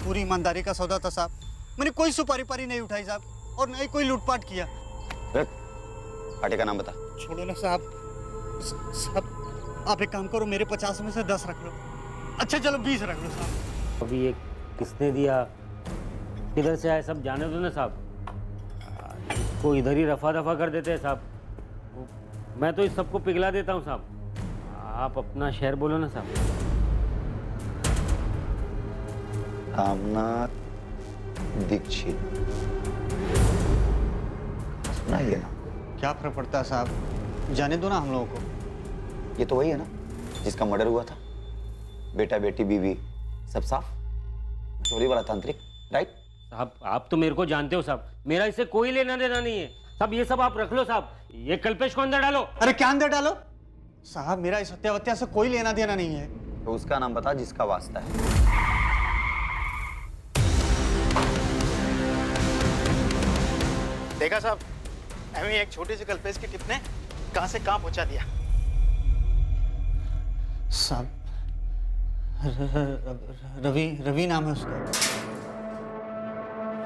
पूरी ईमानदारी का सौदा था साहब। मैंने कोई सुपारी पारी नहीं उठाई साहब, और नहीं कोई लूटपाट किया। पार्टी का नाम बता। छोड़ो ना साहब। साहब आप एक काम करो, मेरे 50 में से 10 रख लो। अच्छा चलो 20 रख लो साहब। अभी ये किसने दिया, किधर से आए, सब जाने दो ना साहब। इसको इधर ही रफा दफा कर देते हैं साहब। मैं तो इस सबको पिघला देता हूँ साहब। आप अपना शेयर बोलो ना साहब। रामनाथ दीक्षित, सुना ही है ना? क्या फर्क पड़ता है साहब, जाने दो ना हम लोगों को। ये तो वही है ना जिसका मर्डर हुआ था, बेटा बेटी बीवी सब साफ, चोरी वाला तांत्रिक, राइट? साहब आप तो मेरे को जानते हो साहब, मेरा इससे कोई लेना देना नहीं है साहब। ये सब आप रख लो साहब। ये कल्पेश को अंदर डालो। अरे क्या अंदर डालो साहब, मेरा इस हत्या से कोई लेना देना नहीं है। तो उसका नाम बता जिसका वास्ता है। देखा साहब, एवं एक छोटी सी कल्पेश की टिप ने कहां से कहां पहुंचा दिया। साहब रवि रवि नाम है उसका।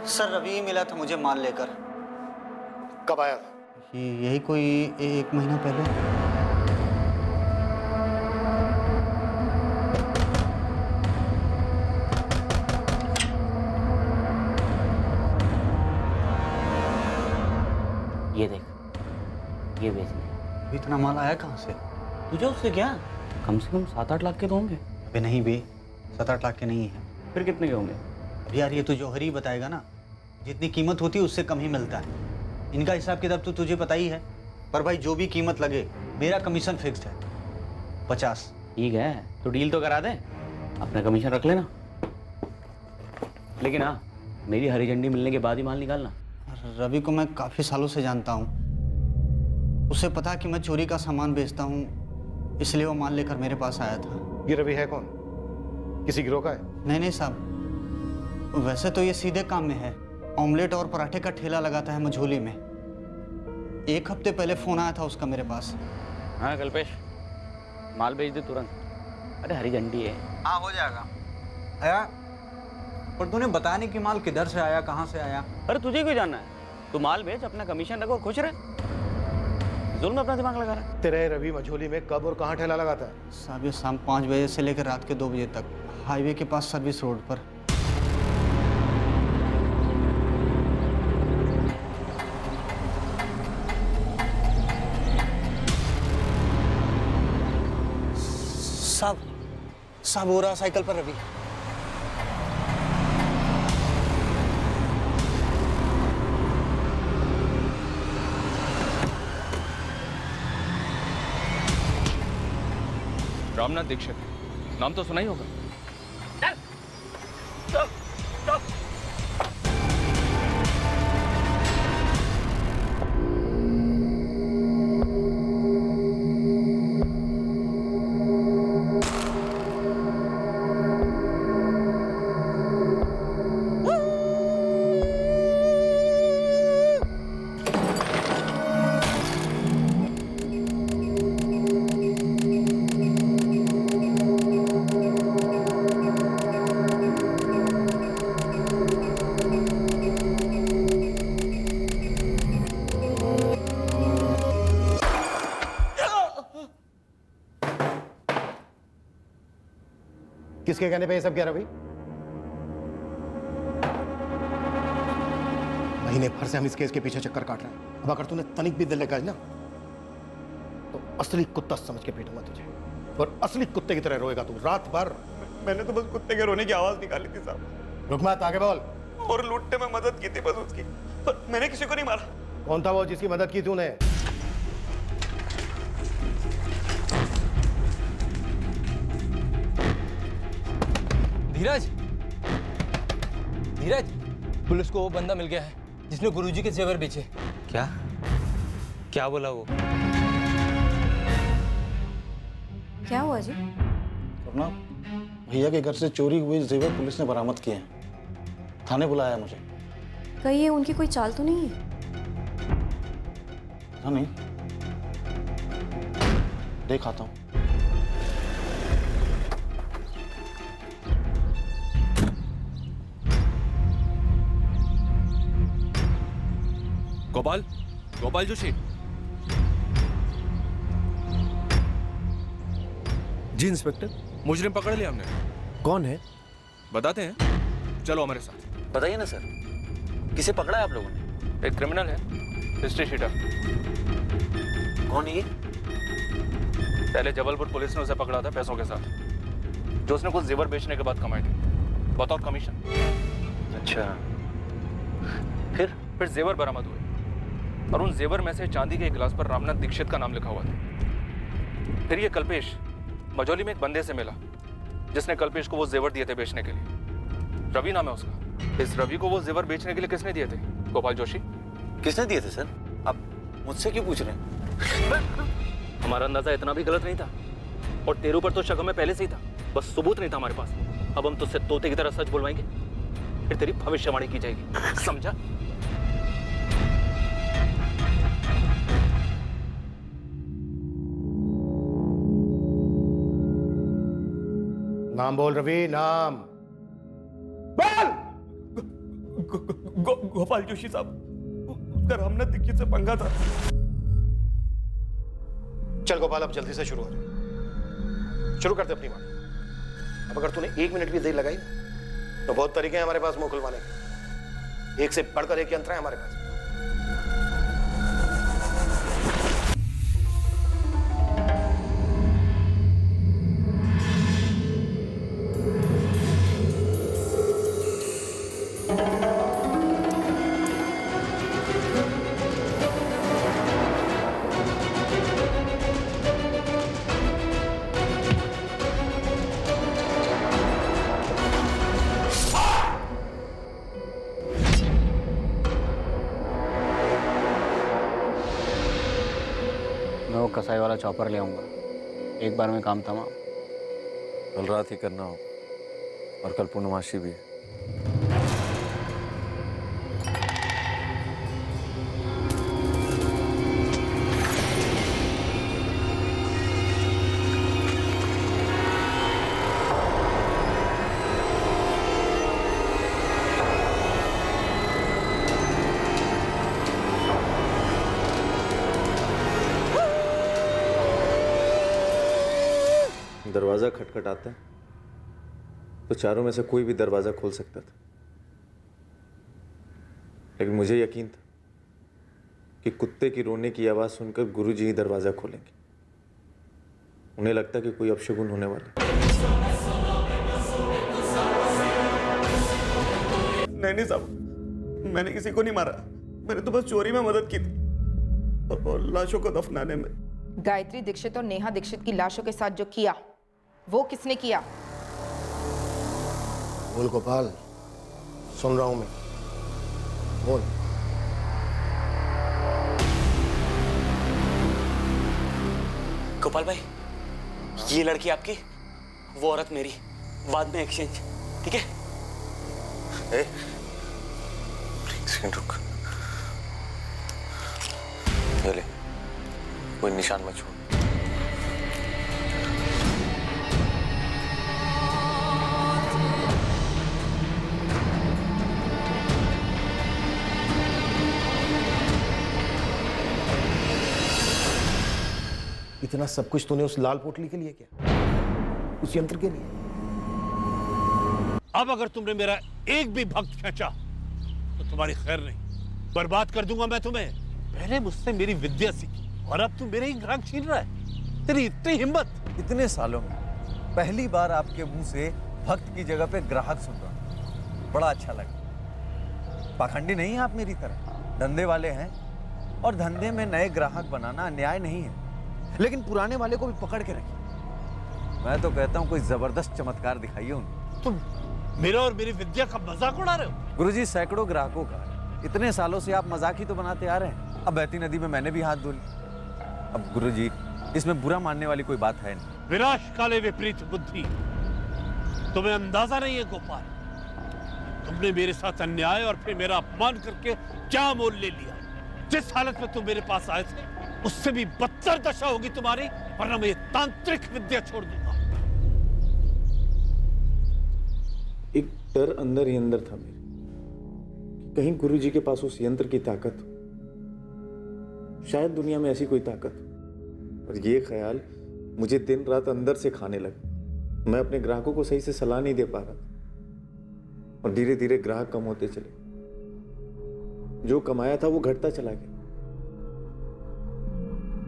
सर रवि मिला था मुझे माल लेकर। कब आया था? यही कोई 1 महीना पहले। ये देख, ये बेच ले। इतना माल आया कहाँ से? तुझे उससे क्या, कम से कम 7-8 लाख के तो होंगे। अबे नहीं बे, 7-8 लाख के नहीं है। फिर कितने के होंगे? अब यार ये तो जौहरी बताएगा ना, जितनी कीमत होती है उससे कम ही मिलता है। इनका हिसाब किताब तो तुझे पता ही है। पर भाई जो भी कीमत लगे, मेरा कमीशन फिक्स्ड है 50। ठीक है, तो डील तो करा दे, अपना कमीशन रख लेना। लेकिन हाँ, मेरी हरी झंडी मिलने के बाद ही माल निकालना। रवि को मैं काफ़ी सालों से जानता हूँ। उसे पता कि मैं चोरी का सामान बेचता हूँ, इसलिए वो माल लेकर मेरे पास आया था। ये रवि है कौन? किसी गिरोह का है? नहीं साहब, वैसे तो ये सीधे काम में है। ऑमलेट और पराठे का ठेला लगाता है मझोली में। 1 हफ्ते पहले फ़ोन आया था उसका मेरे पास। हाँ कल्पेश, माल भेज दे तुरंत। अरे हरी झंडी है। हाँ हो जाएगा। आया, पर तूने बताया नहीं कि माल किधर से आया, कहाँ से आया। अरे तुझे क्यों जानना है? तू माल बेच, अपना कमीशन रखो, खुश रहे। जुल्म अपना दिमाग लगा रहा है। तेरे रवि मझोली में कब और कहाँ ठेला लगाता है? साहब ये शाम 5 बजे से लेकर रात के 2 बजे तक, हाईवे के पास सर्विस रोड पर। साहब हो रहा साइकिल पर रवि। रामनाथ दीक्षित, नाम तो सुना ही होगा। किसके कहने पे ये सब किया रवि? महीने भर से हम इस केस के पीछे चक्कर काट रहे हैं। अब अगर तूने तनिक भी दिल लगाई ना, तो असली कुत्ता समझ के पीटूंगा तुझे, और असली कुत्ते की तरह रोएगा तू रात भर। मैंने तो बस कुत्ते के रोने की आवाज निकाली थी साहब। रुक मत, आगे बोल। और लूटने में मदद की थी बस उसकी, पर मैंने किसी को नहीं मारा। कौन था वो जिसकी मदद की तूने? धीरज, धीरज, पुलिस को वो बंदा मिल गया है जिसने गुरुजी के जेवर बेचे। क्या क्या बोला वो? क्या हुआ जी? अपना भैया के घर से चोरी हुए जेवर पुलिस ने बरामद किए हैं। थाने बुलाया मुझे। कहीं ये उनकी कोई चाल तो नहीं है? पता नहीं, देख आता हूँ। गोपाल, गोपाल जोशी। जी इंस्पेक्टर। मुजरिम पकड़ लिया हमने। कौन है? बताते हैं, चलो हमारे साथ। बताइए ना सर, किसे पकड़ा है आप लोगों ने? एक क्रिमिनल है, हिस्ट्री शीटर। कौन है ये? पहले जबलपुर पुलिस ने उसे पकड़ा था पैसों के साथ, जो उसने कुछ जेवर बेचने के बाद कमाए थे बतौर कमीशन। अच्छा, फिर जेवर बरामद हुए और उन जेवर में से चांदी के एक गिलास पर रामनाथ दीक्षित का नाम लिखा हुआ था। फिर ये कल्पेश मजौली में एक बंदे से मिला जिसने कल्पेश को वो जेवर दिए थे बेचने के लिए। रवि नाम है उसका। इस रवि को वो जेवर बेचने के लिए किसने दिए थे? गोपाल जोशी। किसने दिए थे सर? आप मुझसे क्यों पूछ रहे हैं? हमारा अंदाजा इतना भी गलत नहीं था और तेरे ऊपर तो शक हमें पहले से ही था, बस सबूत नहीं था हमारे पास। अब हम तुझसे तोते की तरह सच बुलवाएंगे, फिर तेरी भविष्यवाणी की जाएगी, समझा? नाम बोल रवि, नाम बोल। गोपाल जोशी साहब, उसका रामनाथ दीक्षित से पंगा था। चल गोपाल, अब जल्दी से शुरू हो जाए। शुरू करते अपनी बात। अब अगर तूने 1 मिनट भी देर लगाई तो बहुत तरीके हैं हमारे पास मुंह खुलवाने के। एक से बढ़कर एक यंत्र है हमारे पास। मैं वो कसाई वाला चॉपर ले आऊँगा, एक बार में काम तमाम। कल रात ही करना हो और कल पूर्णमासी भी है। दरवाजा खटखटाता है तो चारों में से कोई भी दरवाजा खोल सकता था, लेकिन मुझे यकीन था कि कुत्ते की रोने की आवाज सुनकर गुरुजी ही दरवाजा खोलेंगे। उन्हें लगता कि कोई अपशगुन होने वाला। नहीं साहब, मैंने किसी को नहीं मारा। मैंने तो बस चोरी में मदद की थी और लाशों को दफनाने में। गायत्री दीक्षित और नेहा दीक्षित की लाशों के साथ जो किया वो किसने किया? बोल गोपाल, सुन रहा हूं मैं, बोल। गोपाल भाई, ये लड़की आपकी, वो औरत मेरी, बाद में एक्सचेंज, ठीक है? एक सेकंड रुक। ये ले, कोई निशान मत छोड़। इतना सब कुछ तूने उस लाल पोटली के लिए किया, उस यंत्र के लिए? अब अगर तुमने मेरा एक भी भक्त खींचा तो तुम्हारी खैर नहीं, बर्बाद कर दूंगा मैं तुम्हें। पहले मुझसे मेरी विद्या सीखी और अब तुम मेरे ही ग्राहक छीन रहा है। तेरी इतनी हिम्मत! इतने सालों में पहली बार आपके मुंह से भक्त की जगह पे ग्राहक सुन रहा, बड़ा अच्छा लगा। पाखंडी नहीं है आप मेरी तरह, धंधे वाले हैं और धंधे में नए ग्राहक बनाना अन्याय नहीं है, लेकिन पुराने वाले को भी पकड़ के रखिए। मैं तो कहता हूं कोई जबरदस्त चमत्कार दिखाइए उन्हें। तुम मेरा और मेरी विद्या का मजाक उड़ा रहे हो? गुरुजी, सैकड़ों ग्राहकों का इतने सालों से आप मजाक ही तो बनाते आ रहे हैं। अब बहती नदी में मैंने भी हाथ धो लिया। अब गुरुजी, इसमें बुरा मानने वाली कोई बात है नहीं। विनाश काले विपरीत बुद्धि, तुम्हें अंदाजा नहीं है गोपाल, तुमने मेरे साथ अन्याय और फिर मेरा अपमान करके क्या मोल ले लिया। जिस हालत में तुम मेरे पास आए थे उससे भी बदतर दशा होगी तुम्हारी, वरना मैं ये तांत्रिक विद्या छोड़ दूंगा। एक डर अंदर ही अंदर था मेरे, कहीं गुरुजी के पास उस यंत्र की ताकत हो शायद दुनिया में ऐसी कोई ताकत, और ये ख्याल मुझे दिन रात अंदर से खाने लगा। मैं अपने ग्राहकों को सही से सलाह नहीं दे पा रहा और धीरे धीरे ग्राहक कम होते चले। जो कमाया था वो घटता चला गया।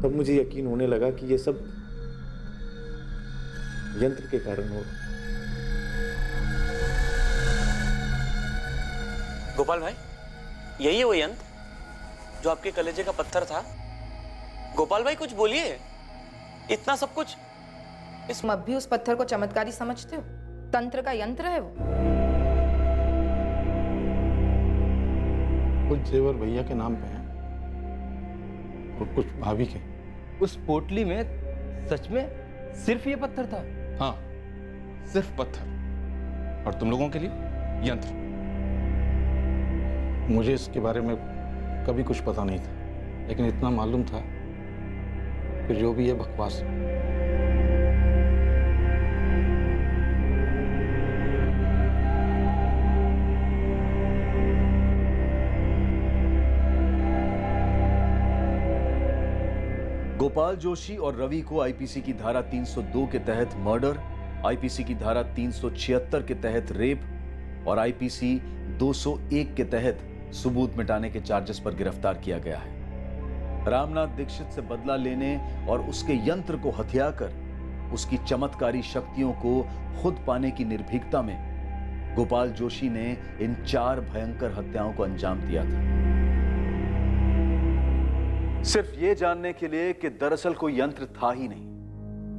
तब मुझे यकीन होने लगा कि ये सब यंत्र के कारण हो रहा। गोपाल भाई, यही है वो यंत्र जो आपके कलेजे का पत्थर था? गोपाल भाई कुछ बोलिए, इतना सब कुछ तुम अब भी उस पत्थर को चमत्कारी समझते हो? तंत्र का यंत्र है वो। कुछ जेवर भैया के नाम पे हैं और कुछ भाभी के। उस पोटली में सच में सिर्फ ये पत्थर था? हाँ, सिर्फ पत्थर, और तुम लोगों के लिए यंत्र। मुझे इसके बारे में कभी कुछ पता नहीं था, लेकिन इतना मालूम था कि जो भी है बकवास है। गोपाल जोशी और रवि को आईपीसी की धारा 302 के तहत मर्डर, आईपीसी की धारा 376 के तहत रेप और आईपीसी 201 के तहत सबूत मिटाने के चार्जेस पर गिरफ्तार किया गया है। रामनाथ दीक्षित से बदला लेने और उसके यंत्र को हथियाकर उसकी चमत्कारी शक्तियों को खुद पाने की निर्भीकता में गोपाल जोशी ने इन 4 भयंकर हत्याओं को अंजाम दिया था, सिर्फ ये जानने के लिए कि दरअसल कोई यंत्र था ही नहीं,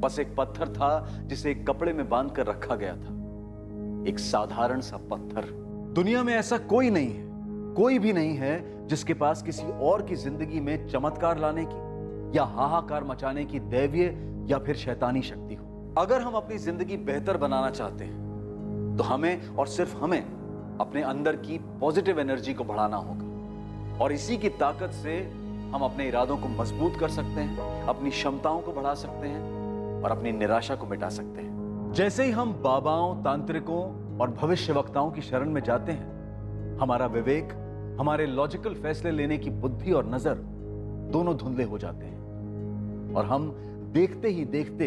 बस एक पत्थर था जिसे एक कपड़े में बांधकर रखा गया था। एक साधारण सा पत्थर। दुनिया में ऐसा कोई नहीं है, कोई भी नहीं है जिसके पास किसी और की जिंदगी में चमत्कार लाने की या हाहाकार मचाने की दैवीय या फिर शैतानी शक्ति हो। अगर हम अपनी जिंदगी बेहतर बनाना चाहते हैं तो हमें और सिर्फ हमें अपने अंदर की पॉजिटिव एनर्जी को बढ़ाना होगा, और इसी की ताकत से हम अपने इरादों को मजबूत कर सकते हैं, अपनी क्षमताओं को बढ़ा सकते हैं और अपनी निराशा को मिटा सकते हैं। जैसे ही हम बाबाओं, तांत्रिकों और भविष्यवक्ताओं की शरण में जाते हैं, हमारा विवेक, हमारे लॉजिकल फैसले लेने की बुद्धि और नजर दोनों धुंधले हो जाते हैं और हम देखते ही देखते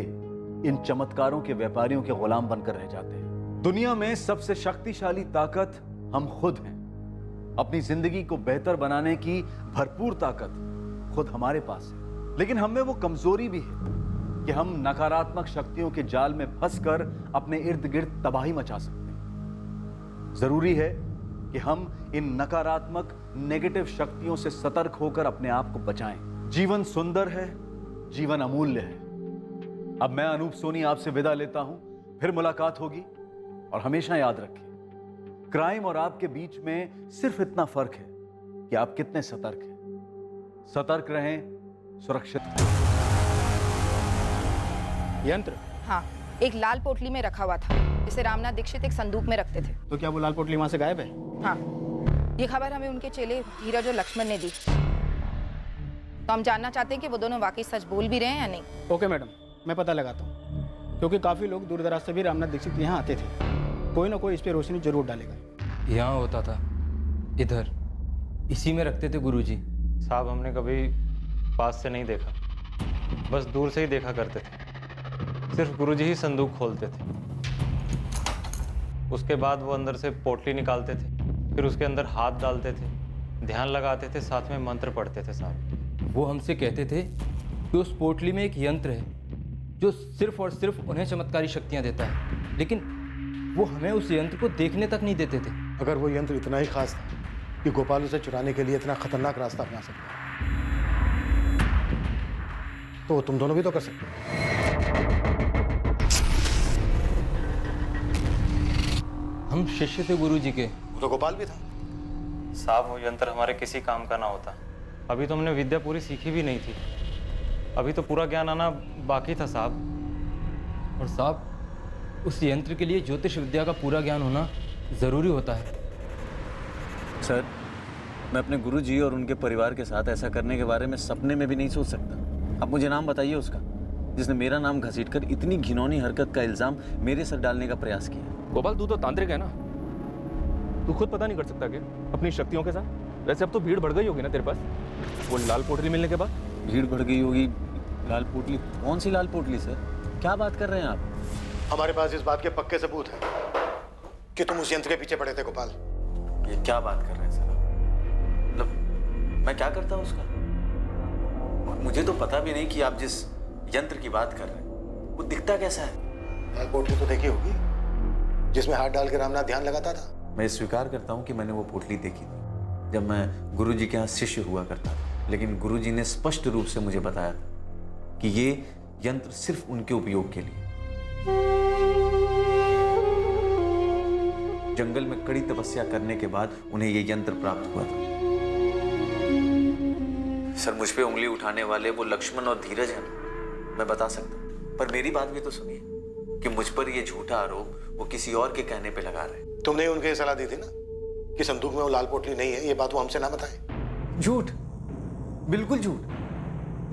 इन चमत्कारों के व्यापारियों के गुलाम बनकर रह जाते हैं। दुनिया में सबसे शक्तिशाली ताकत हम खुद हैं। अपनी जिंदगी को बेहतर बनाने की भरपूर ताकत खुद हमारे पास है, लेकिन हम में वो कमजोरी भी है कि हम नकारात्मक शक्तियों के जाल में फंसकर अपने इर्द गिर्द तबाही मचा सकते हैं। जरूरी है कि हम इन नकारात्मक नेगेटिव शक्तियों से सतर्क होकर अपने आप को बचाएं। जीवन सुंदर है, जीवन अमूल्य है। अब मैं अनूप सोनी आपसे विदा लेता हूं, फिर मुलाकात होगी, और हमेशा याद रखें, क्राइम और आपके बीच में सिर्फ इतना फर्क है कि आप कितने सतर्क हैं। सतर्क रहें, सुरक्षित रहें। यंत्र? हाँ, एक लाल पोटली में रखा हुआ था जिसे रामनाथ दीक्षित एक संदूक में रखते थे। तो क्या वो लाल पोटली वहां से गायब है? हाँ, ये खबर हमें उनके चेले धीरज और लक्ष्मण ने दी, तो हम जानना चाहते हैं कि वो दोनों वाकई सच बोल भी रहे हैं या नहीं। ओके मैडम, मैं पता लगाता हूँ, क्योंकि काफी लोग दूर दराज से भी रामनाथ दीक्षित यहाँ आते थे। कोई ना कोई इस पे रोशनी जरूर डालेगा। यहाँ होता था, इधर इसी में रखते थे गुरुजी। साहब हमने कभी पास से नहीं देखा, बस दूर से ही देखा करते थे। सिर्फ गुरुजी ही संदूक खोलते थे, उसके बाद वो अंदर से पोटली निकालते थे, फिर उसके अंदर हाथ डालते थे, ध्यान लगाते थे, साथ में मंत्र पढ़ते थे। साहब वो हमसे कहते थे कि उस पोटली में एक यंत्र है जो सिर्फ और सिर्फ उन्हें चमत्कारी शक्तियाँ देता है, लेकिन वो हमें उस यंत्र को देखने तक नहीं देते थे। अगर वो यंत्र इतना ही खास था कि गोपाल उसे चुराने के लिए इतना खतरनाक रास्ता अपना सकता है, तो तुम दोनों भी तो कर सकते हो। हम शिष्य थे गुरुजी के। वो तो गोपाल भी था। साहब वो यंत्र हमारे किसी काम का ना होता। अभी तो हमने विद्या पूरी सीखी भी नहीं थी, अभी तो पूरा ज्ञान आना बाकी था साहब। और साहब, उस यंत्र के लिए ज्योतिष विद्या का पूरा ज्ञान होना जरूरी होता है। सर, मैं अपने गुरुजी और उनके परिवार के साथ ऐसा करने के बारे में सपने में भी नहीं सोच सकता। अब मुझे नाम बताइए उसका, जिसने मेरा नाम घसीटकर इतनी घिनौनी हरकत का इल्जाम मेरे सर डालने का प्रयास किया। गोपाल, तू तो तांत्रिक है ना, तू खुद पता नहीं कर सकता क्या अपनी शक्तियों के साथ? वैसे अब तो भीड़ बढ़ गई होगी ना तेरे पास, वो लाल पोटली मिलने के बाद? भीड़ बढ़ गई होगी। लाल पोटली? कौन सी लाल पोटली सर, क्या बात कर रहे हैं आप? हमारे पास इस बात के पक्के सबूत हैं कि तुम उस यंत्र के पीछे पड़े थे गोपाल। ये क्या बात कर रहे हैं सर? मतलब मैं क्या करता हूँ उसका? और मुझे तो पता भी नहीं कि आप जिस यंत्र की बात कर रहे हैं वो दिखता कैसा है। लाल पोटली तो देखी होगी, जिसमें हाथ डाल के रामनाथ ध्यान लगाता था। मैं स्वीकार करता हूँ कि मैंने वो पोटली देखी थी जब मैं गुरुजी के यहाँ शिष्य हुआ करता था, लेकिन गुरुजी ने स्पष्ट रूप से मुझे बताया था कि ये यंत्र सिर्फ उनके उपयोग के लिए। जंगल में कड़ी तपस्या करने के बाद उन्हें ये यंत्र प्राप्त हुआ था। सर, मुझ पे उंगली उठाने वाले वो लक्ष्मण और धीरज हैं, मैं बता सकता हूँ, पर मेरी बात भी तो सुनिए कि मुझ पर ये झूठा आरोप वो किसी और के कहने पे लगा रहे हैं। तुमने उनके सलाह दी थी ना कि संदूक में वो लाल पोटली नहीं है, ये बात वो हमसे ना बताए। झूठ, बिल्कुल झूठ।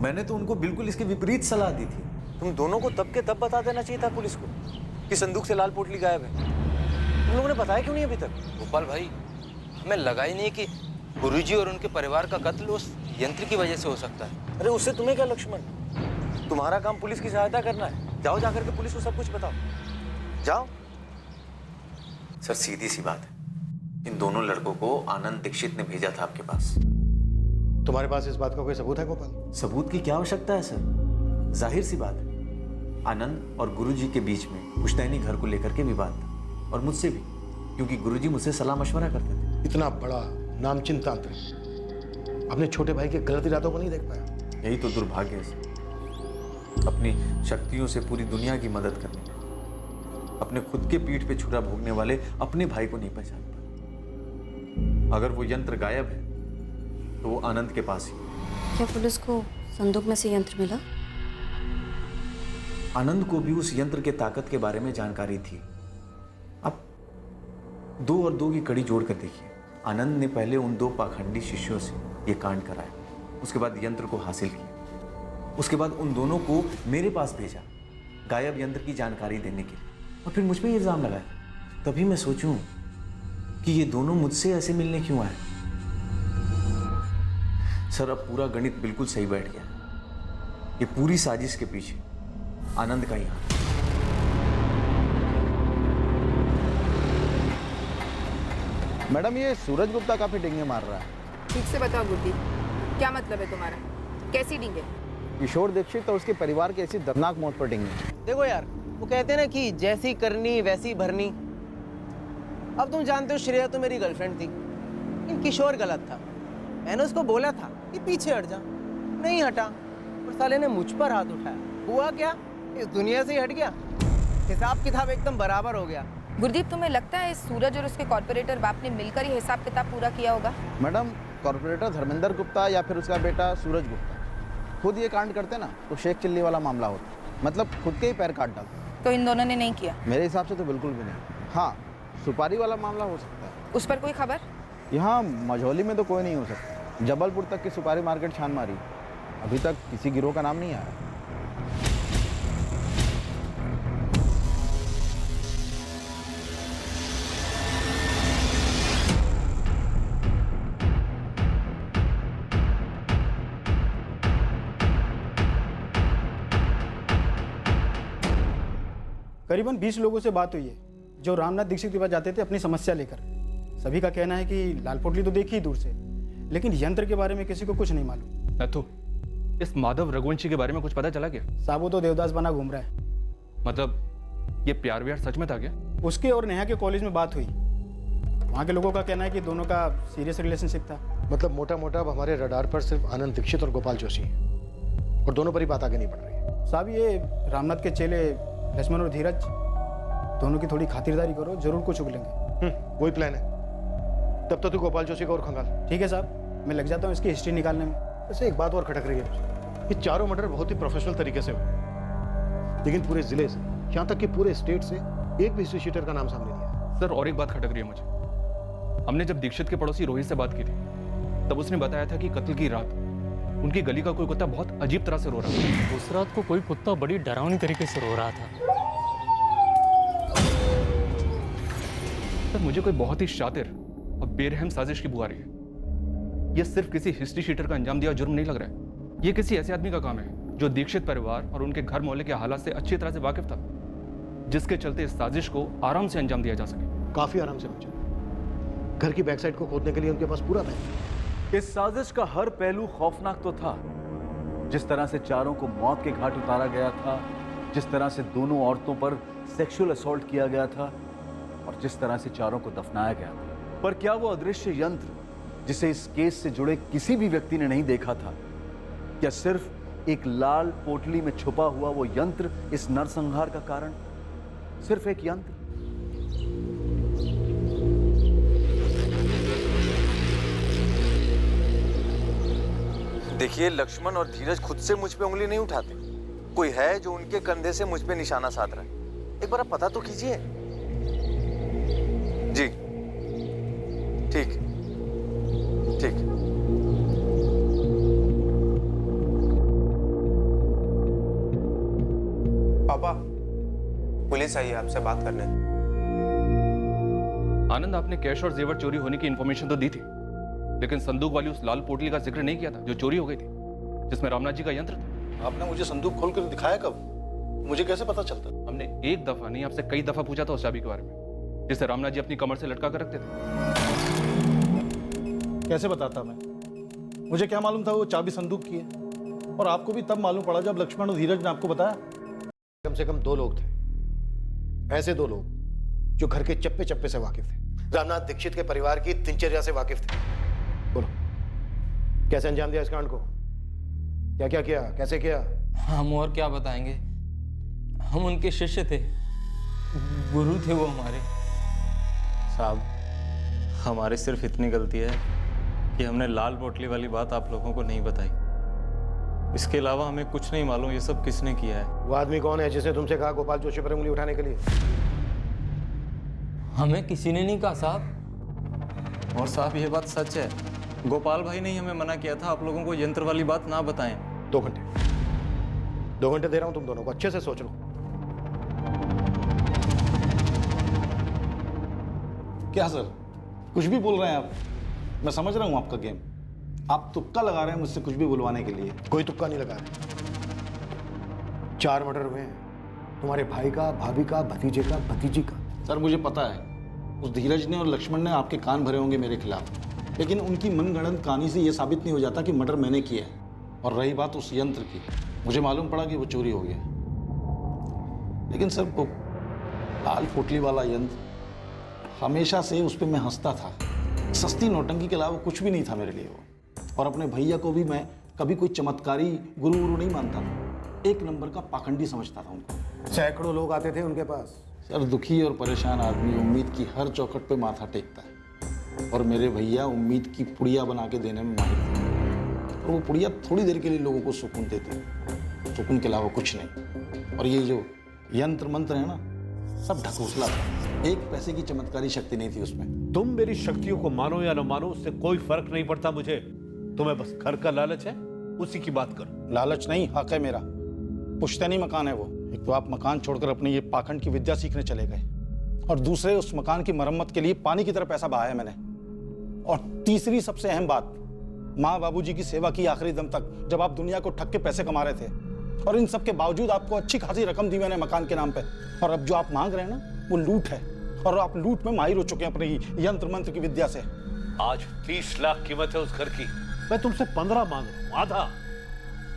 मैंने तो उनको बिल्कुल इसके विपरीत सलाह दी थी। तुम दोनों को तब के तब बता देना चाहिए था पुलिस को कि संदूक से लाल पोटली गायब है। तुम लोगों ने बताया क्यों नहीं अभी तक? गोपाल भाई, हमें लगा ही नहीं कि गुरुजी और उनके परिवार का कत्ल उस यंत्र की वजह से हो सकता है। अरे उससे तुम्हें क्या लक्ष्मण? तुम्हारा काम पुलिस की सहायता करना है। जाओ जाकर के पुलिस को सब कुछ बताओ, जाओ। सर, सीधी सी बात है, इन दोनों लड़कों को आनंद दीक्षित ने भेजा था आपके पास। तुम्हारे पास इस बात का कोई सबूत है गोपाल? सबूत की क्या आवश्यकता है सर? जाहिर सी बात है, आनंद और गुरुजी के बीच में पुश्तैनी घर को लेकर के विवाद था, और मुझसे भी, क्योंकि गुरुजी मुझसे सलाह मशवरा करते थे। इतना बड़ा नामचीन तांत्रिक अपने छोटे भाई के गलत इरादों को नहीं देख पाया। यही तो दुर्भाग्य है सर, अपनी शक्तियों से पूरी दुनिया की मदद करने में अपने खुद के पीठ पे छुरा भोगने वाले अपने भाई को नहीं पहचान पाए। अगर वो यंत्र गायब है तो वो आनंद के पास ही। क्या पुलिस को संदूक में से यंत्र मिला? आनंद को भी उस यंत्र के ताकत के बारे में जानकारी थी। अब 2 और 2 की कड़ी जोड़कर देखिए, आनंद ने पहले उन 2 पाखंडी शिष्यों से ये कांड कराया, उसके बाद यंत्र को हासिल किया, उसके बाद उन दोनों को मेरे पास भेजा गायब यंत्र की जानकारी देने के लिए, और फिर मुझ पे इल्जाम लगाया। तभी मैं सोचूं कि ये दोनों मुझसे ऐसे मिलने क्यों आए। सर, अब पूरा गणित बिल्कुल सही बैठ गया। ये पूरी साजिश के पीछे आनंद का ही हाथ। मैडम, ये सूरज गुप्ता काफी डिंगे मार रहा है। ठीक से बताओ गुड्डी, क्या मतलब है तुम्हारा? कैसी डींगे? किशोर दीक्षित और उसके परिवार की ऐसी दर्दनाक मौत पर डिंगे। देखो यार, वो कहते हैं ना कि जैसी करनी वैसी भरनी। अब तुम जानते हो श्रेया तो मेरी गर्लफ्रेंड थी, लेकिन किशोर गलत था। मैंने उसको बोला था कि पीछे हट जा, नहीं हटा, और साले ने मुझ पर हाथ उठाया। हुआ क्या, इस दुनिया से ही हट गया। हिसाब किताब एकदम बराबर हो गया। गुरदीप, तुम्हें लगता है इस सूरज और उसके कॉर्पोरेटर बाप ने मिलकर ही हिसाब किताब पूरा किया होगा? मैडम, कॉर्पोरेटर धर्मेंद्र गुप्ता या फिर उसका बेटा सूरज गुप्ता खुद ये कांड करते ना तो शेख चिल्ली वाला मामला होता, मतलब खुद के ही पैर काट डालते। तो इन दोनों ने नहीं किया? मेरे हिसाब से तो बिल्कुल भी नहीं। हाँ, सुपारी वाला मामला हो सकता है। उस पर कोई खबर? यहाँ मझौली में तो कोई नहीं हो सकता। जबलपुर तक की सुपारी मार्केट छान मारी, अभी तक किसी गिरोह का नाम नहीं आया। करीबन 20 लोगों से बात हुई है जो रामनाथ दीक्षित के पास जाते थे अपनी समस्या लेकर। सभी का कहना है कि लाल पोटली तो देखी ही दूर से, लेकिन यंत्र के बारे में किसी को कुछ नहीं मालूम। नथु, इस माधव रघुवंशी के बारे में कुछ पता चला क्या? साहब, वो तो देवदास बना घूम रहा है। मतलब ये प्यार व्यार सच में था क्या? उसके और नेहा के कॉलेज में बात हुई, वहाँ के लोगों का कहना है कि दोनों का सीरियस रिलेशनशिप था। मतलब मोटा मोटा अब हमारे रडार पर सिर्फ आनंद दीक्षित और गोपाल जोशी हैं, और दोनों पर ही बात आगे नहीं बढ़ रही है। साहब, ये रामनाथ के चेले लक्ष्मण और धीरज दोनों की थोड़ी खातिरदारी करो, जरूर कुछ उगलेंगे। वही प्लान है। तब तो तू गोपाल जोशी को और खंगाल। ठीक है साहब, मैं लग जाता हूँ इसकी हिस्ट्री निकालने में। वैसे एक बात और खटक रही है, ये चारों मर्डर बहुत ही प्रोफेशनल तरीके से हुए, लेकिन पूरे जिले से, यहाँ तक कि पूरे स्टेट से एक भी हिस्ट्री शीटर का नाम सामने नहीं आया। सर, और एक बात खटक रही है मुझे। हमने जब दीक्षित के पड़ोसी रोहित से बात की थी, तब उसने बताया था कि कत्ल की रात उनकी गली का कोई कुत्ता बहुत अजीब तरह से रो रहा था। उस रात को कोई कुत्ता बड़ी डरावनी तरीके से रो रहा था। सर, मुझे कोई बहुत ही शातिर और बेरहम साजिश की बुआ रही है। ये सिर्फ किसी हिस्ट्री शीटर का अंजाम दिया जुर्म नहीं लग रहा है। ये किसी ऐसे आदमी का काम है जो दीक्षित परिवार और उनके घर मोहल्ले के हालात से अच्छी तरह से वाकिफ था, जिसके चलते इस साजिश को आराम से अंजाम दिया जा सके। काफी आराम से बचा। घर की बैकसाइड को खोदने के लिए उनके पास पूरा था। इस साजिश का हर पहलू खौफनाक तो था। जिस तरह से चारों को मौत के घाट उतारा गया था, जिस तरह से दोनों औरतों पर सेक्सुअल असॉल्ट किया गया था और जिस तरह से चारों को दफनाया गया था। पर क्या वो अदृश्य यंत्र जिसे इस केस से जुड़े किसी भी व्यक्ति ने नहीं देखा था, क्या सिर्फ एक लाल पोटली में छुपा हुआ वो यंत्र इस नरसंहार का कारण? सिर्फ एक यंत्र? देखिए, लक्ष्मण और धीरज खुद से मुझ पे उंगली नहीं उठाते। कोई है जो उनके कंधे से मुझ पे निशाना साध रहा है। एक बार आप पता तो कीजिए। जी ठीक ठीक। पापा, पुलिस आई है आपसे बात करने। आनंद, आपने कैश और जेवर चोरी होने की इंफॉर्मेशन तो दी थी, लेकिन संदूक वाली उस लाल पोटली का जिक्र नहीं किया था जो चोरी हो गई थी, जिसमें रामनाथ जी का यंत्र था। आपने मुझे संदूक खोलकर दिखाया कब? मुझे कैसे पता चलता? हमने एक दफा नहीं, आपसे कई दफा पूछा था उस चाबी के बारे में, जिसे रामनाथ जी अपनी कमर से लटका कर रखते थे। कैसे बताता मैं? मुझे क्या मालूम था वो चाबी संदूक की है? और आपको भी तब मालूम पड़ा जब लक्ष्मण और धीरज ने आपको बताया। कम से कम 2 लोग थे, ऐसे 2 लोग जो घर के चप्पे चप्पे से वाकिफ थे। रामनाथ दीक्षित के परिवार की दिनचर्या से वाकिफ थे। बोलो, कैसे अंजाम दिया इस कांड को? क्या क्या किया, कैसे किया? हम और क्या बताएंगे, हम उनके शिष्य थे, गुरु थे वो हमारे। साहब, हमारी सिर्फ इतनी गलती है कि हमने लाल पोटली वाली बात आप लोगों को नहीं बताई। इसके अलावा हमें कुछ नहीं मालूम ये सब किसने किया है। वो आदमी कौन है जिसने तुमसे कहा गोपाल जोशी पर उंगली उठाने के लिए? हमें किसी ने नहीं कहा साहब। और साहब, ये बात सच है, गोपाल भाई ने ही हमें मना किया था आप लोगों को यंत्र वाली बात ना बताएं। 2 घंटे 2 घंटे दे रहा हूं तुम दोनों को, अच्छे से सोच लो। क्या सर, कुछ भी बोल रहे हैं आप? मैं समझ रहा हूं आपका गेम। आप तुक्का लगा रहे हैं मुझसे कुछ भी बुलवाने के लिए। कोई तुक्का नहीं लगा रहे। 4 मर्डर हुए हैं, तुम्हारे भाई का, भाभी का, भतीजे का, भतीजी का। सर मुझे पता है उस धीरज ने और लक्ष्मण ने आपके कान भरे होंगे मेरे खिलाफ, लेकिन उनकी मनगढ़ंत कहानी से यह साबित नहीं हो जाता कि मर्डर मैंने किया है। और रही बात उस यंत्र की, मुझे मालूम पड़ा कि वो चोरी हो गया, लेकिन सर वो लाल पोटली वाला यंत्र हमेशा से उस पर मैं हंसता था। सस्ती नौटंकी के अलावा कुछ भी नहीं था मेरे लिए वो। और अपने भैया को भी मैं कभी कोई चमत्कारी गुरु वुरु नहीं मानता था, एक नंबर का पाखंडी समझता था उनको। सैकड़ों लोग आते थे उनके पास। सर दुखी और परेशान आदमी उम्मीद की हर चौखट पे माथा टेकता है, और मेरे भैया उम्मीद की पुड़िया बना के देने में माहिर थे। और वो पुड़िया थोड़ी देर के लिए लोगों को सुकून देते, सुकून के अलावा कुछ नहीं। और ये जो यंत्र मंत्र है ना, सब ढकोसला था, 1 पैसे की चमत्कारी शक्ति नहीं थी उसमें। तुम मेरी शक्तियों को मानो या न मानो, उससे कोई फर्क नहीं पड़ता मुझे। तुम्हें बस घर का लालच है, उसी की बात करो। लालच नहीं, हक है मेरा। पुश्तैनी मकान है वो। एक तो आप मकान छोड़कर अपनी ये पाखंड की विद्या सीखने चले गए, और दूसरे उस मकान की मरम्मत के लिए पानी की तरह पैसा बहाया मैंने। और तीसरी सबसे अहम बात, माँ बाबूजी की सेवा की आखिरी दम तक, जब आप दुनिया को ठग के पैसे कमा रहे थे। और इन सब के बावजूद आपको अच्छी खासी रकम दी मैंने मकान के नाम पे। और अब जो आप मांग रहे हैं ना, वो लूट है, और आप लूट में माहिर हो चुके हैं अपनी यंत्र मंत्र की विद्या से। आज 30 लाख कीमत है उस घर की, मैं तुमसे 15 मांग रहा हूं, आधा।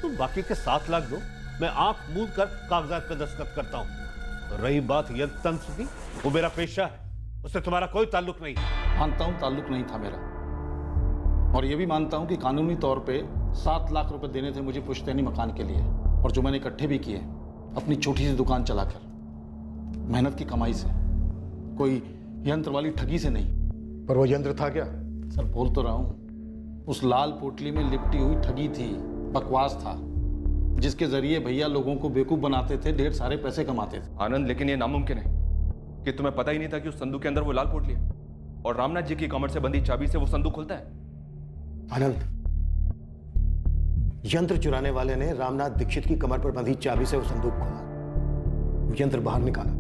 तुम बाकी के 7 लाख दो, मैं आंख मूंद कर कागजात पे दस्तखत करता हूं। रही बात यंत्र तंत्र की, वो मेरा पेशा है, उससे तुम्हारा कोई ताल्लुक नहीं। मानता हूं ताल्लुक नहीं था मेरा, और ये भी मानता हूं कि कानूनी तौर पे 7 लाख रुपए देने थे मुझे पुश्तैनी मकान के लिए, और जो मैंने इकट्ठे भी किए अपनी छोटी सी दुकान चलाकर, मेहनत की कमाई से, कोई यंत्र वाली ठगी से नहीं। पर वो यंत्र था क्या? सर बोल तो रहा हूं, उस लाल पोटली में लिपटी हुई ठगी थी, बकवास था, जिसके जरिए भैया लोगों को बेवकूफ बनाते थे, ढेर सारे पैसे कमाते थे। आनंद, लेकिन ये नामुमकिन है कि तुम्हें पता ही नहीं था कि उस संदूक के अंदर वो लाल पोटली है, और रामनाथ जी की कमर से बंधी चाबी से वो संदूक खुलता है। आनंद, यंत्र चुराने वाले ने रामनाथ दीक्षित की कमर पर बंधी चाबी से वो संदूक खोला, वो यंत्र बाहर निकाला,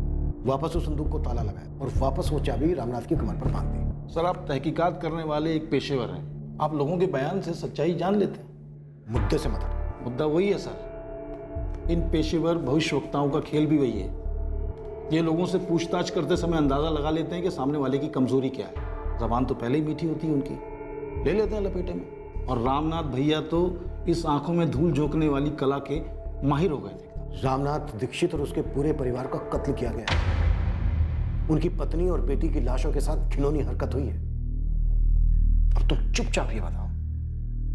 वापस उस संदूक को ताला लगाया, और वापस वो चाबी रामनाथ की कमर पर बांध दी। सर आप तहकीकात करने वाले एक पेशेवर हैं, आप लोगों के बयान से सच्चाई जान लेते हैं। मुद्दे से मत हटो। मुद्दा वही है सर, इन पेशेवर भविष्यवक्ताओं का खेल भी वही है। ये लोगों से पूछताछ करते समय अंदाजा लगा लेते हैं कि सामने वाले की कमजोरी क्या है। जबान तो पहले ही मीठी होती है उनकी, ले लेते हैं लपेटे में। और रामनाथ भैया तो इस आंखों में धूल झोंकने वाली कला के माहिर हो गए थे। रामनाथ दीक्षित और उसके पूरे परिवार का कत्ल किया गया। उनकी पत्नी और बेटी की लाशों के साथ घिनौनी हरकत हुई है। अब तुम चुपचाप ये बताओ,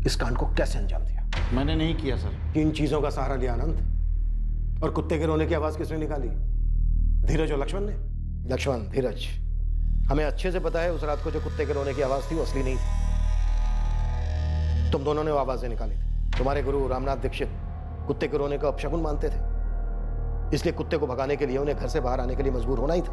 इस कांड को कैसे अंजाम दिया? मैंने नहीं किया सर। किन चीजों का सहारा लिया आनंद? और कुत्ते के रोने की आवाज किसने निकाली? धीरज और लक्ष्मण ने? लक्ष्मण, धीरज, हमें अच्छे से पता है उस रात को जो कुत्ते के रोने की आवाज थी वो असली नहीं थी। तुम दोनों ने वो आवाजें निकाली थी। तुम्हारे गुरु रामनाथ दीक्षित कुत्ते के रोने का अपशकुन मानते थे, इसलिए कुत्ते को भगाने के लिए उन्हें घर से बाहर आने के लिए मजबूर होना ही था।